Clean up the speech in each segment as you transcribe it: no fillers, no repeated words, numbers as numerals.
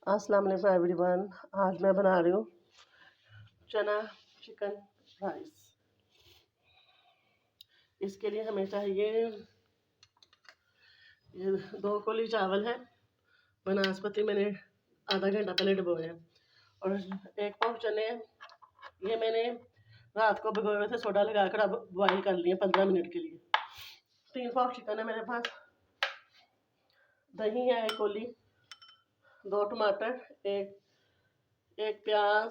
अस्सलाम वालेकुम एवरीवन। आज मैं बना रही हूँ चना चिकन राइस। इसके लिए हमें चाहिए ये 2 कोली चावल है। वनस्पति मैंने आधा घंटा पहले डुबोए हैं और 1 पाव चने हैं। ये मैंने रात को भिगोए हुए थे, सोडा लगाकर अब बॉईल कर लिए 15 मिनट के लिए। 3 पाव चिकन है मेरे पास। दही है 1 कोली, 2 टमाटर, एक प्याज,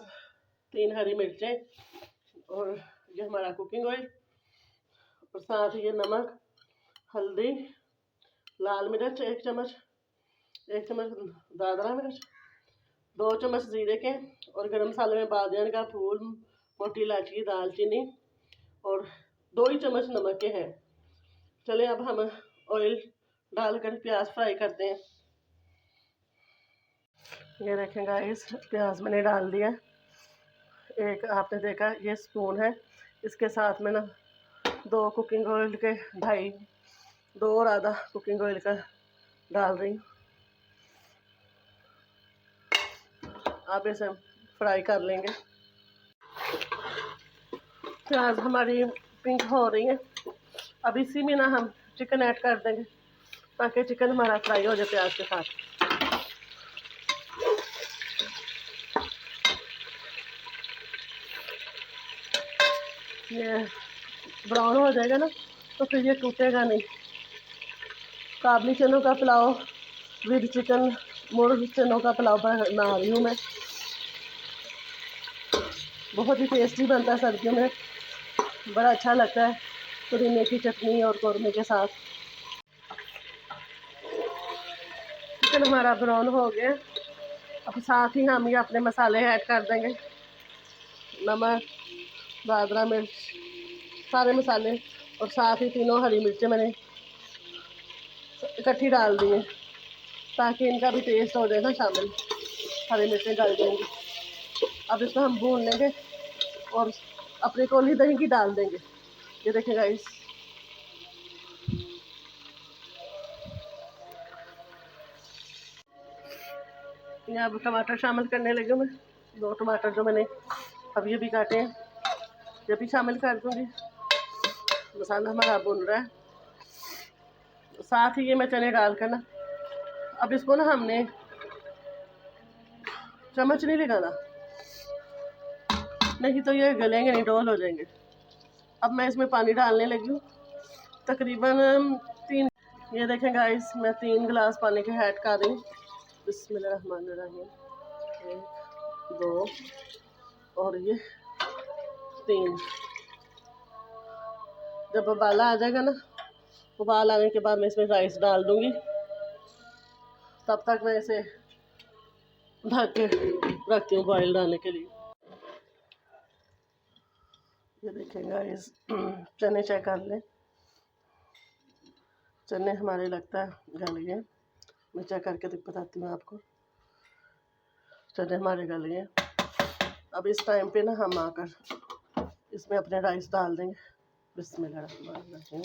3 हरी मिर्चें और ये हमारा कुकिंग ऑयल और साथ ये नमक, हल्दी, लाल मिर्च 1 चम्मच, 1 चम्मच दादरा मिर्च, 2 चम्मच जीरे के और गरम मसाले में बादियान का फूल, मोटी इलायची, दालचीनी और 2 ही चम्मच नमक के हैं। चलिए अब हम ऑयल डालकर प्याज फ्राई करते हैं। ये देखें गाइस, प्याज मैंने डाल दिया। एक आपने देखा ये स्पून है, इसके साथ में ना 2 कुकिंग ऑयल के 2 और आधा कुकिंग ऑयल का डाल रही हूँ। आप इसे फ्राई कर लेंगे। प्याज हमारी पिंक हो रही है। अब इसी में ना हम चिकन ऐड कर देंगे ताकि चिकन हमारा फ्राई हो जाए प्याज के साथ। ये ब्राउन हो जाएगा ना तो फिर ये टूटेगा नहीं। काबली चनों का पुलाव विद चिकन, मुर्ग चनों का पुलाव बना रही हूँ मैं। बहुत ही टेस्टी बनता है, सर्दियों में बड़ा अच्छा लगता है पुदीने की चटनी और कौरमे के साथ। चिकन हमारा ब्राउन हो गया। अब साथ ही हम ये अपने मसाले ऐड कर देंगे। नमक, दादरा मिर्च, सारे मसाले और साथ ही 3 हरी मिर्चें मैंने इकट्ठी डाल दी हैं ताकि इनका भी टेस्ट हो जाए ना शामिल। हरी मिर्चें डाल देंगे। अब इसको हम भून लेंगे और अपने कोली दही की डाल देंगे। ये देखें गाइस, ये अब टमाटर शामिल करने लगे मैं। 2 टमाटर जो मैंने अब ये भी काटे हैं, ये भी शामिल कर दूंगी। मसाला हमारा भुन रहा है। साथ ही ये मैं चने डालकर ना अब इसको ना हमने चम्मच नहीं लगाना, नहीं तो ये गलेंगे नहीं, डोल हो जाएंगे। अब मैं इसमें पानी डालने लगी हूँ, तकरीबन 3। ये देखें गाइस, मैं 3 गिलास पानी के ऐड कर रही हूँ। बिस्मिल्लाहिर्रहमानिर्रहीम। 1, 2 और ये 3। जब उबाला आ जाएगा ना, उबाल आने के बाद मैं इसमें राइस डाल दूंगी। तब तक मैं इसे ढक के रखती हूँ बॉयल डालने के लिए। ये देखें गाइस, चने चेक कर लें। चने हमारे लगता है गल गए। मैं चेक करके बताती हूँ आपको। चने हमारे गल गए। अब इस टाइम पे ना हम आकर इसमें अपने राइस डाल देंगे। बिस्मिल्लाहिर्रहमानिर्रहीम।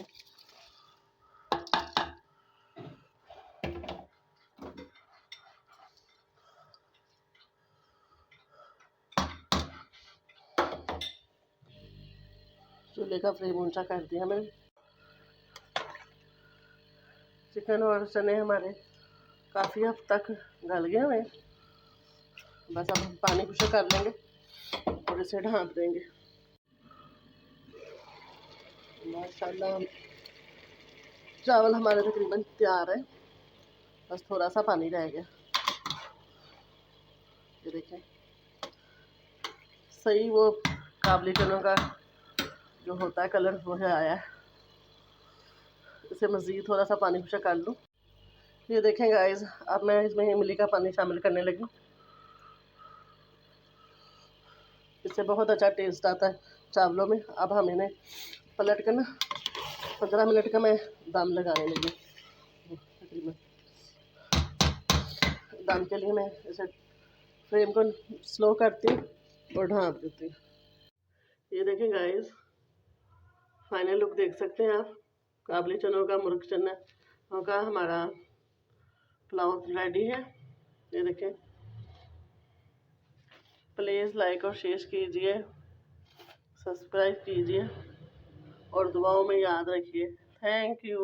चूल्हे का फ्लेम ऊंचा कर दिया मैंने। चिकन और चने हमारे काफ़ी हद तक गल गए हुए हैं। बस अब हम पानी कुछ कर लेंगे और इसे ढाँप देंगे। माशाल्लाह चावल हमारे तकरीबन तैयार है, बस थोड़ा सा पानी रह गया। ये देखें, सही वो काबली चनों का जो होता है कलर वो है आया है। इसे मज़ीद थोड़ा सा पानी कुछ कर लूँ। ये देखें गाइस, अब मैं इसमें इमली का पानी शामिल करने लगी। इससे बहुत अच्छा टेस्ट आता है चावलों में। अब हम इन्हें पलट कर ना 15 मिनट का मैं दम लगाने लगी। तकरीबन दम के लिए मैं इसे फ्लेम को स्लो करती हूँ और ढाँप देती हूँ। ये देखें गाइस, फाइनल लुक देख सकते हैं आप। काबली चनों का, मुर्ग चना का हमारा पुलाव रेडी है। ये देखें, प्लीज़ लाइक और शेयर कीजिए, सब्सक्राइब कीजिए और दुआओं में याद रखिए। Thank you.